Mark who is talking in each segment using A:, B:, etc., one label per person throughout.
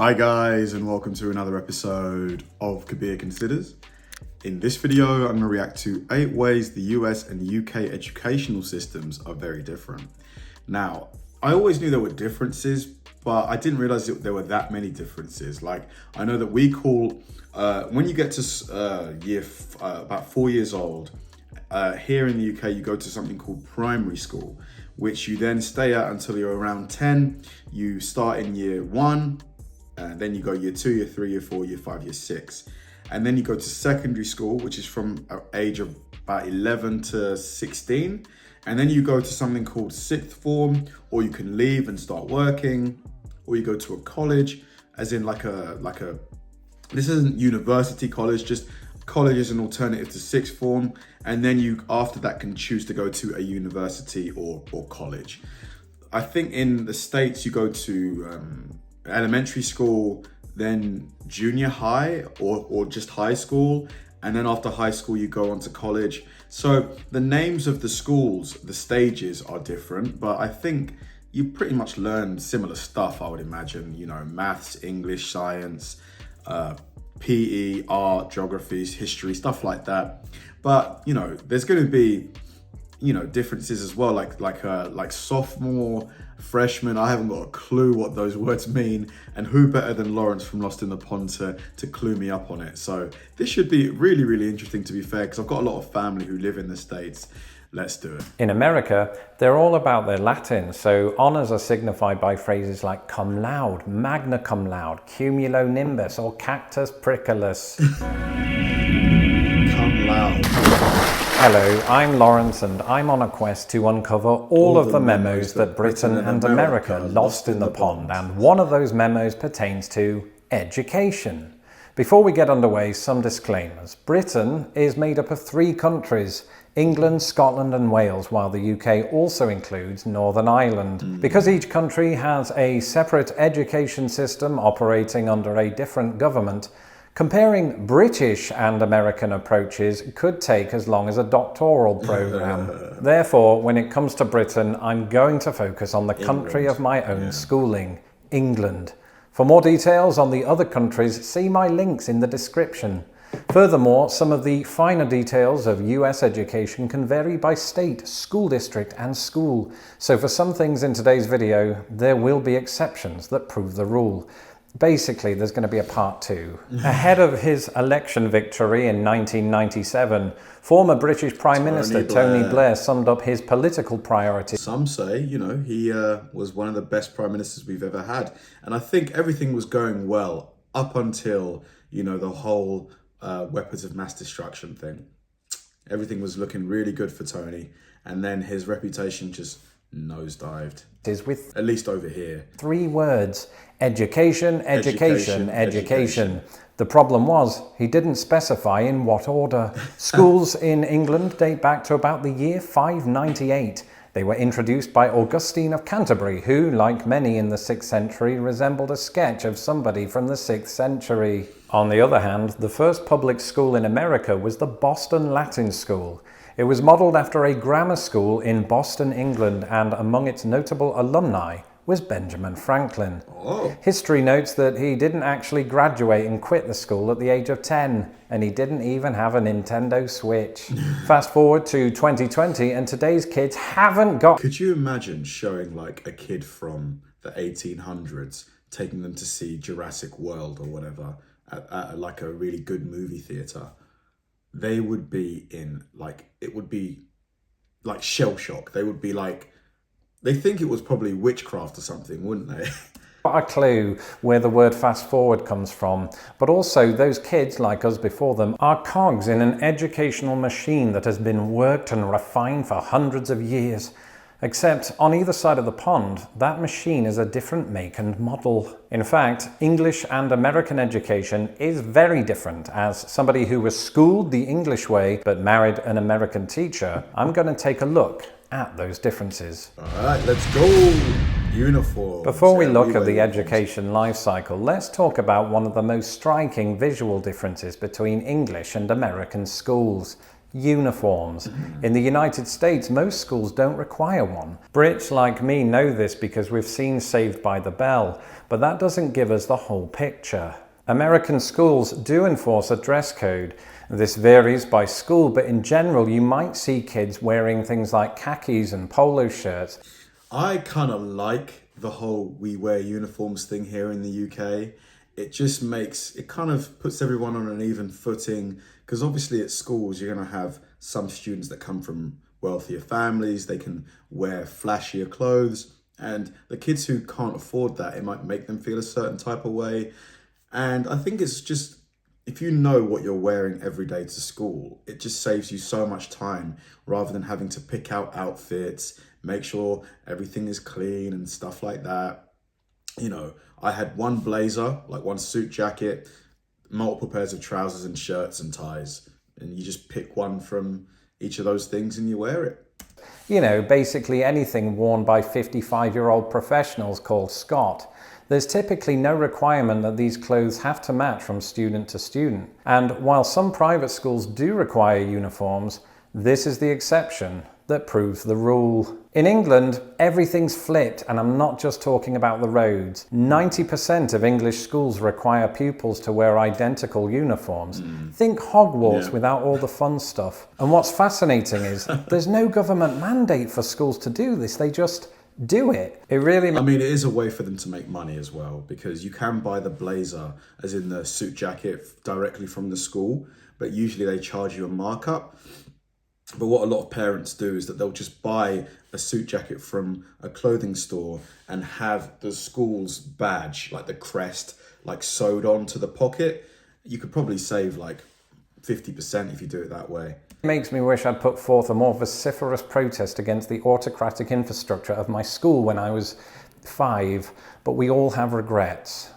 A: Hi guys, and welcome to another episode of Kabir Considers. In this video, I'm going to react to 8 ways the US and UK educational systems are very different. Now, I always knew there were differences, but I didn't realize that there were that many differences. Like, I know that we call, when you get to about 4 years old, here in the UK, you go to something called primary school, which you then stay at until you're around 10. You start in year 1. Then you go year 2, year 3, year 4, year 5, year 6. And then you go to secondary school, which is from age of about 11 to 16. And then you go to something called sixth form, or you can leave and start working, or you go to a college, as in this isn't university college, just college is an alternative to sixth form. And then you, after that, can choose to go to a university or college. I think in the States, you go to elementary school, then junior high or just high school, and then after high school you go on to college. So the names of the schools, the stages are different, but I think you pretty much learn similar stuff, I would imagine, you know, maths, English, science, PE, art, geography, history, stuff like that. But you know, there's going to be, you know, differences as well, like sophomore, freshman. I haven't got a clue what those words mean, and who better than Lawrence from Lost in the Pond to clue me up on it. So this should be really, really interesting, to be fair, because I've got a lot of family who live in the States. Let's do it.
B: In America, they're all about their Latin, so honours are signified by phrases like cum laude, magna cum laude, cumulonimbus, or cactus priculus.
A: Cum laude.
B: Hello, I'm Lawrence, and I'm on a quest to uncover all of the memos that Britain and America lost in the pond, and one of those memos pertains to education. Before we get underway, some disclaimers. Britain is made up of 3 countries, England, Scotland and Wales, while the UK also includes Northern Ireland. Because each country has a separate education system operating under a different government, comparing British and American approaches could take as long as a doctoral program. Therefore, when it comes to Britain, I'm going to focus on the country of my own schooling, England. For more details on the other countries, see my links in the description. Furthermore, some of the finer details of US education can vary by state, school district and school. So for some things in today's video, there will be exceptions that prove the rule. Basically, there's going to be a part 2. Ahead of his election victory in 1997, former British Prime Minister Tony Blair summed up his political priorities.
A: Some say, you know, he was one of the best prime ministers we've ever had. And I think everything was going well up until, you know, the whole weapons of mass destruction thing. Everything was looking really good for Tony. And then his reputation just nosedived.
B: With
A: at least over here. 3
B: words: education, education, education. The problem was, he didn't specify in what order. Schools in England date back to about the year 598. They were introduced by Augustine of Canterbury, who, like many in the 6th century, resembled a sketch of somebody from the 6th century. On the other hand, the first public school in America was the Boston Latin School. It was modelled after a grammar school in Boston, England, and among its notable alumni was Benjamin Franklin.
A: Oh.
B: History notes that he didn't actually graduate and quit the school at the age of 10, and he didn't even have a Nintendo Switch. Fast forward to 2020, and today's kids haven't got...
A: Could you imagine showing like a kid from the 1800s, taking them to see Jurassic World or whatever at like a really good movie theatre? They would be in, like, it would be like shell shock. They would be like, they think it was probably witchcraft or something, wouldn't they?
B: Not a clue where the word fast forward comes from, but also those kids, like us before them, are cogs in an educational machine that has been worked and refined for hundreds of years. Except on either side of the pond, that machine is a different make and model. In fact, English and American education is very different. As somebody who was schooled the English way but married an American teacher, I'm going to take a look at those differences.
A: All right, let's go. Uniforms.
B: Before we look at the education life cycle, let's talk about one of the most striking visual differences between English and American schools: uniforms. In the United States, most schools don't require one. Brits like me know this because we've seen Saved by the Bell, but that doesn't give us the whole picture. American schools do enforce a dress code. This varies by school, but in general, you might see kids wearing things like khakis and polo shirts.
A: I kind of like the whole we wear uniforms thing here in the UK. It kind of puts everyone on an even footing, because obviously at schools you're going to have some students that come from wealthier families, they can wear flashier clothes, and the kids who can't afford that, it might make them feel a certain type of way. And I think it's just, if you know what you're wearing every day to school, it just saves you so much time rather than having to pick out outfits, make sure everything is clean and stuff like that. You know, I had one blazer, like one suit jacket, multiple pairs of trousers and shirts and ties. And you just pick one from each of those things and you wear it.
B: You know, basically anything worn by 55-year-old professionals called Scott. There's typically no requirement that these clothes have to match from student to student. And while some private schools do require uniforms, this is the exception that proves the rule. In England, everything's flipped, and I'm not just talking about the roads. 90% of English schools require pupils to wear identical uniforms. Think Hogwarts without all the fun stuff. And what's fascinating is there's no government mandate for schools to do this, they just do it. It
A: is a way for them to make money as well, because you can buy the blazer, as in the suit jacket, directly from the school, but usually they charge you a markup. But what a lot of parents do is that they'll just buy a suit jacket from a clothing store and have the school's badge, like the crest, like sewed onto the pocket. You could probably save like 50% if you do it that way.
B: It makes me wish I'd put forth a more vociferous protest against the autocratic infrastructure of my school when I was 5, but we all have regrets.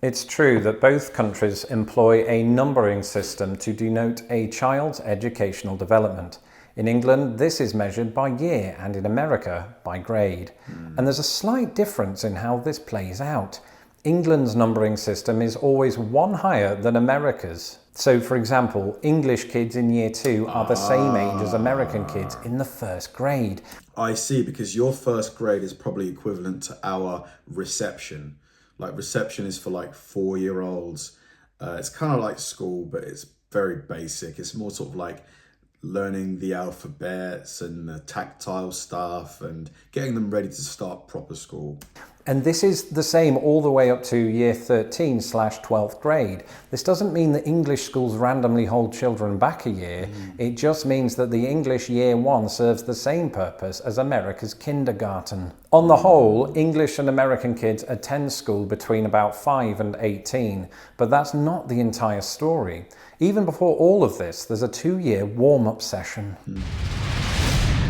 B: It's true that both countries employ a numbering system to denote a child's educational development. In England, this is measured by year, and in America, by grade. And there's a slight difference in how this plays out. England's numbering system is always one higher than America's. So, for example, English kids in year 2 are the same age as American kids in the first grade.
A: I see, because your first grade is probably equivalent to our reception. Like reception is for like 4-year-olds. It's kind of like school, but it's very basic. It's more sort of like learning the alphabets and the tactile stuff and getting them ready to start proper school.
B: And this is the same all the way up to year 13/12th grade. This doesn't mean that English schools randomly hold children back a year. It just means that the English year 1 serves the same purpose as America's kindergarten. On the whole, English and American kids attend school between about 5 and 18, but that's not the entire story. Even before all of this, there's a 2-year warm-up session.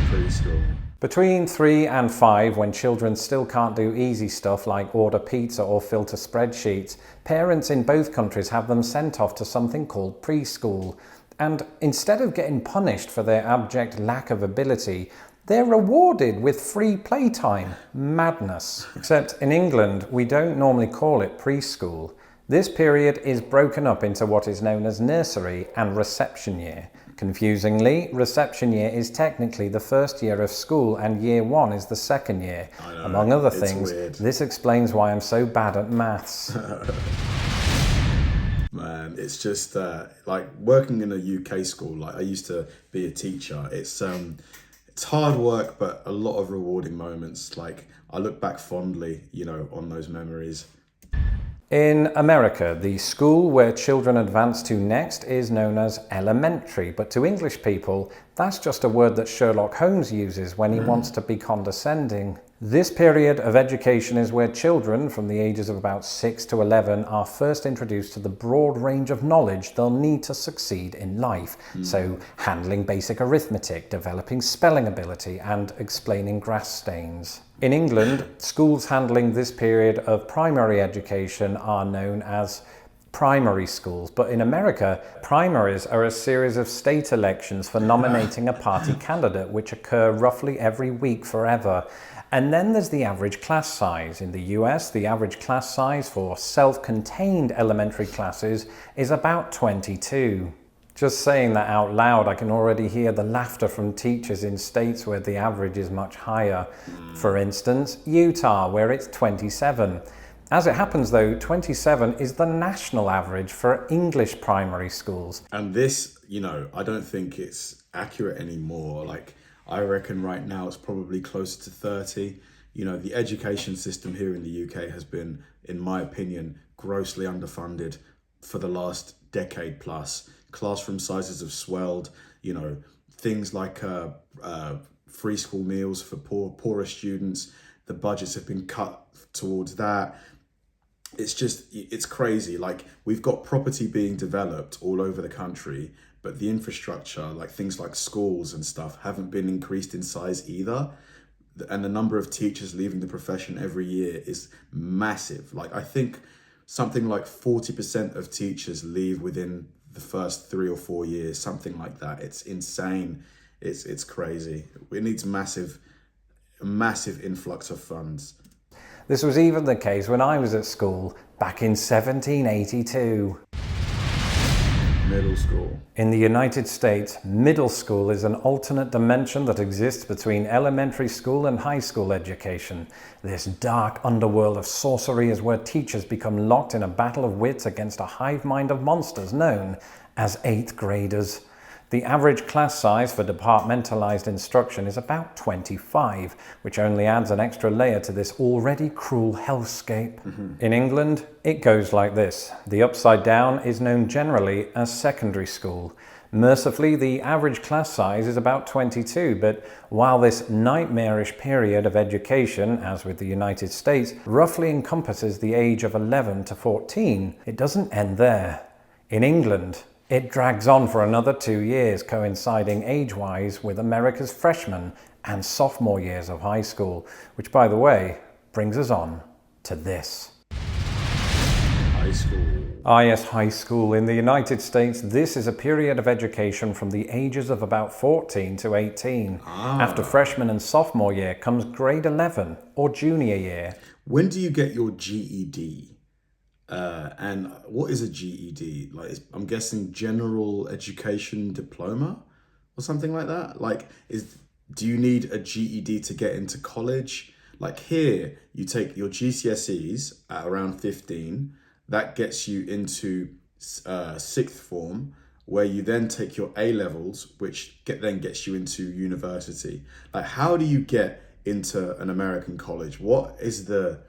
A: Preschool.
B: Between 3 and 5, when children still can't do easy stuff like order pizza or filter spreadsheets, parents in both countries have them sent off to something called preschool. And instead of getting punished for their abject lack of ability, they're rewarded with free playtime. Madness. Except in England, we don't normally call it preschool. This period is broken up into what is known as nursery and reception year. Confusingly, reception year is technically the first year of school and year 1 is the second year. Among other things, this explains why I'm so bad at maths.
A: Man, it's just like working in a UK school. Like I used to be a teacher. It's hard work, but a lot of rewarding moments. Like I look back fondly, on those memories.
B: In America, the school where children advance to next is known as elementary, but to English people, that's just a word that Sherlock Holmes uses when he wants to be condescending. This period of education is where children from the ages of about 6 to 11 are first introduced to the broad range of knowledge they'll need to succeed in life. So handling basic arithmetic, developing spelling ability, and explaining grass stains. In England, schools handling this period of primary education are known as primary schools, but in America, primaries are a series of state elections for nominating a party candidate, which occur roughly every week forever. And then there's the average class size. In the US, the average class size for self-contained elementary classes is about 22. Just saying that out loud, I can already hear the laughter from teachers in states where the average is much higher. For instance, Utah, where it's 27. As it happens though, 27 is the national average for English primary schools.
A: And this, I don't think it's accurate anymore. Like, I reckon right now it's probably closer to 30. The education system here in the UK has been, in my opinion, grossly underfunded for the last decade plus. Classroom sizes have swelled, things like free school meals for poorer students. The budgets have been cut towards that. It's crazy. Like, we've got property being developed all over the country, but the infrastructure, like things like schools and stuff, haven't been increased in size either. And the number of teachers leaving the profession every year is massive. Like, I think something like 40% of teachers leave within the first 3 or 4 years, something like that. It's insane. It's crazy. It needs massive influx of funds.
B: This was even the case when I was at school back in 1782.
A: Middle school.
B: In the United States, middle school is an alternate dimension that exists between elementary school and high school education. This dark underworld of sorcery is where teachers become locked in a battle of wits against a hive mind of monsters known as 8th graders. The average class size for departmentalized instruction is about 25, which only adds an extra layer to this already cruel hellscape. In England, it goes like this. The upside down is known generally as secondary school. Mercifully, the average class size is about 22, but while this nightmarish period of education, as with the United States, roughly encompasses the age of 11 to 14, it doesn't end there. In England, it drags on for another 2 years, coinciding age-wise with America's freshman and sophomore years of high school, which, by the way, brings us on to this.
A: High school.
B: Ah yes, high school. In the United States, this is a period of education from the ages of about 14 to 18. After freshman and sophomore year comes grade 11 or junior year.
A: When do you get your GED? And what is a GED? Like, I'm guessing general education diploma or something like that. Like, do you need a GED to get into college? Like, here, you take your GCSEs at around 15. That gets you into sixth form, where you then take your A-levels, which then gets you into university. Like, how do you get into an American college? What is the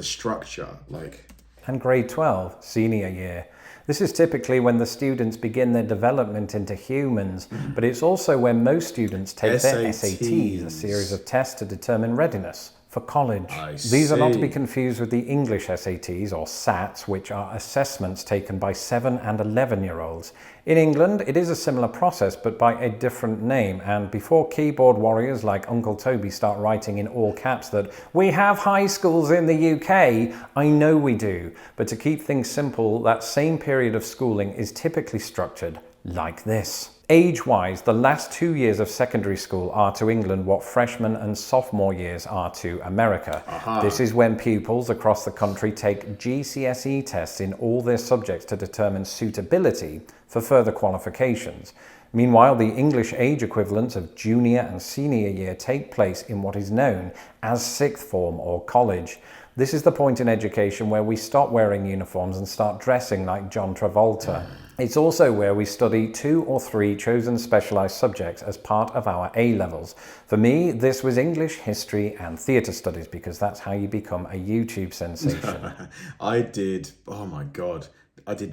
A: structure like?
B: And grade 12, senior year. This is typically when the students begin their development into humans, but it's also when most students take their SATs, a series of tests to determine readiness for college. These are not to be confused with the English SATs or SATs, which are assessments taken by 7 and 11-year-olds. In England, it is a similar process, but by a different name. And before keyboard warriors like Uncle Toby start writing in all caps that we have high schools in the UK, I know we do. But to keep things simple, that same period of schooling is typically structured like this. Age-wise, the last 2 years of secondary school are to England what freshman and sophomore years are to America. This is when pupils across the country take GCSE tests in all their subjects to determine suitability for further qualifications. Meanwhile, the English age equivalents of junior and senior year take place in what is known as sixth form or college. This is the point in education where we stop wearing uniforms and start dressing like John Travolta. It's also where we study 2 or 3 chosen specialised subjects as part of our A-levels. For me, this was English, history and theatre studies, because that's how you become a YouTube sensation.
A: I did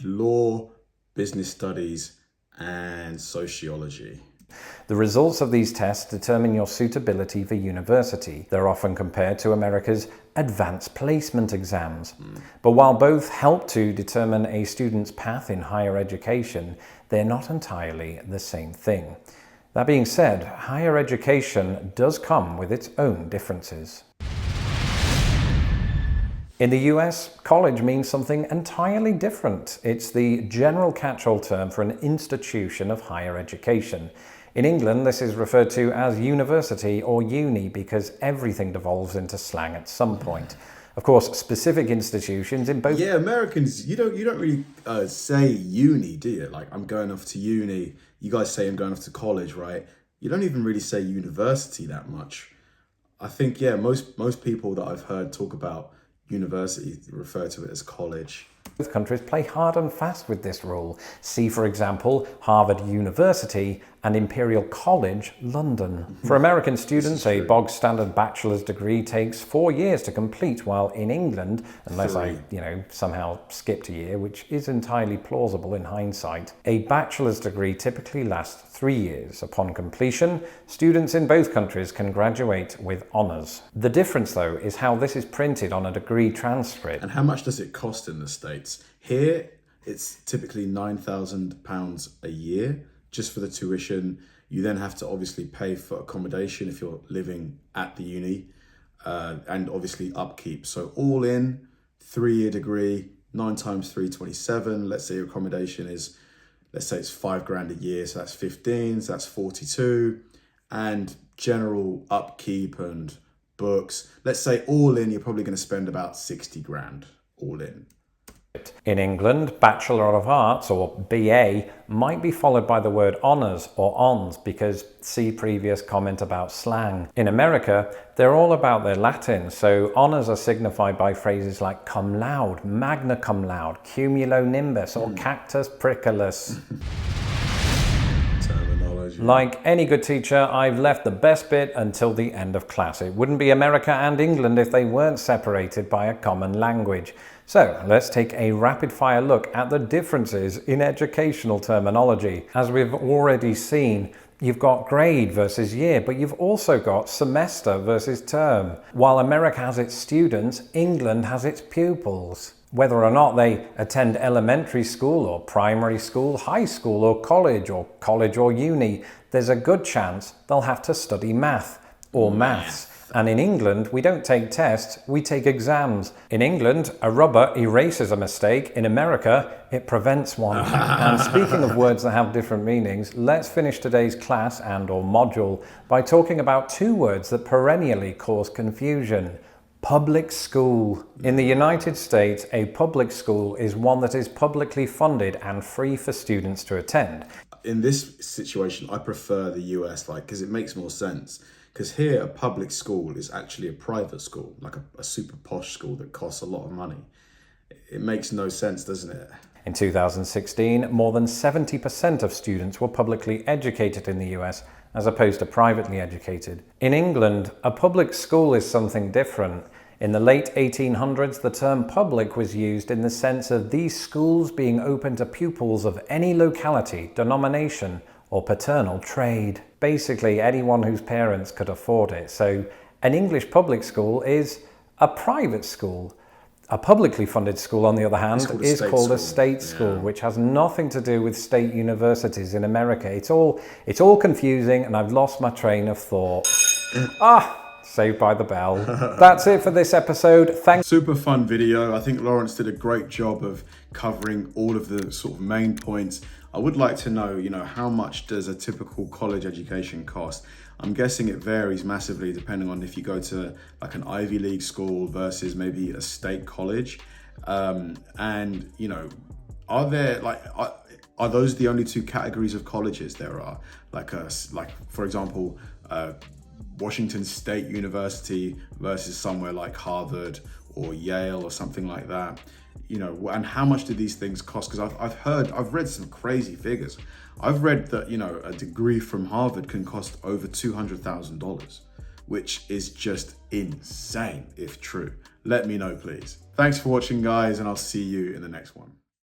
A: law, business studies and sociology.
B: The results of these tests determine your suitability for university. They're often compared to America's advanced placement exams. But while both help to determine a student's path in higher education, they're not entirely the same thing. That being said, higher education does come with its own differences. In the US, college means something entirely different. It's the general catch-all term for an institution of higher education. In England, this is referred to as university or uni because everything devolves into slang at some point. Of course, specific institutions in both...
A: Yeah, Americans, you don't really say uni, do you? Like, I'm going off to uni. You guys say I'm going off to college, right? You don't even really say university that much. I think, yeah, most people that I've heard talk about university refer to it as college.
B: Both countries play hard and fast with this rule. See, for example, Harvard University and Imperial College, London. For American students, a bog-standard bachelor's degree takes 4 years to complete, while in England, unless I somehow skipped a year, which is entirely plausible in hindsight, a bachelor's degree typically lasts 3 years. Upon completion, students in both countries can graduate with honours. The difference, though, is how this is printed on a degree transcript.
A: And how much does it cost in the States? Here, it's typically £9,000 a year just for the tuition. You then have to obviously pay for accommodation if you're living at the uni, and obviously upkeep. So all in, 3-year degree, 9 times 3, 27. Let's say your accommodation is, let's say it's $5,000 a year, so that's 15, so that's 42. And general upkeep and books, let's say all in, you're probably going to spend about 60 grand all in.
B: In England, Bachelor of Arts, or BA, might be followed by the word honours or ons, because see previous comment about slang. In America, they're all about their Latin, so honours are signified by phrases like cum laude, magna cum laude, cumulonimbus, or cactus priculus. Like any good teacher, I've left the best bit until the end of class. It wouldn't be America and England if they weren't separated by a common language. So let's take a rapid-fire look at the differences in educational terminology. As we've already seen, you've got grade versus year, but you've also got semester versus term. While America has its students, England has its pupils. Whether or not they attend elementary school or primary school, high school or college or uni, there's a good chance they'll have to study math or maths. And in England, we don't take tests, we take exams. In England, a rubber erases a mistake. In America, it prevents one. And speaking of words that have different meanings, let's finish today's class and/or module by talking about 2 words that perennially cause confusion. Public school. In the United States, a public school is one that is publicly funded and free for students to attend.
A: In this situation, I prefer the US, because it makes more sense. Because here, a public school is actually a private school, like a super posh school that costs a lot of money. It makes no sense, doesn't it?
B: In 2016, more than 70% of students were publicly educated in the US, as opposed to privately educated. In England, a public school is something different. In the late 1800s, the term public was used in the sense of these schools being open to pupils of any locality, denomination, or paternal trade. Basically, anyone whose parents could afford it. So, an English public school is a private school. A publicly funded school, on the other hand, is called a state school, which has nothing to do with state universities in America. It's all confusing, and I've lost my train of thought. Saved by the bell. That's it for this episode. Thanks.
A: Super fun video. I think Lawrence did a great job of covering all of the sort of main points. I would like to know, how much does a typical college education cost? I'm guessing it varies massively depending on if you go to like an Ivy League school versus maybe a state college. Are those the only 2 categories of colleges there are? Like for example, Washington State University versus somewhere like Harvard or Yale or something like that. And how much do these things cost? Because I've read some crazy figures. I've read that, a degree from Harvard can cost over $200,000, which is just insane if true. Let me know, please. Thanks for watching, guys, and I'll see you in the next one.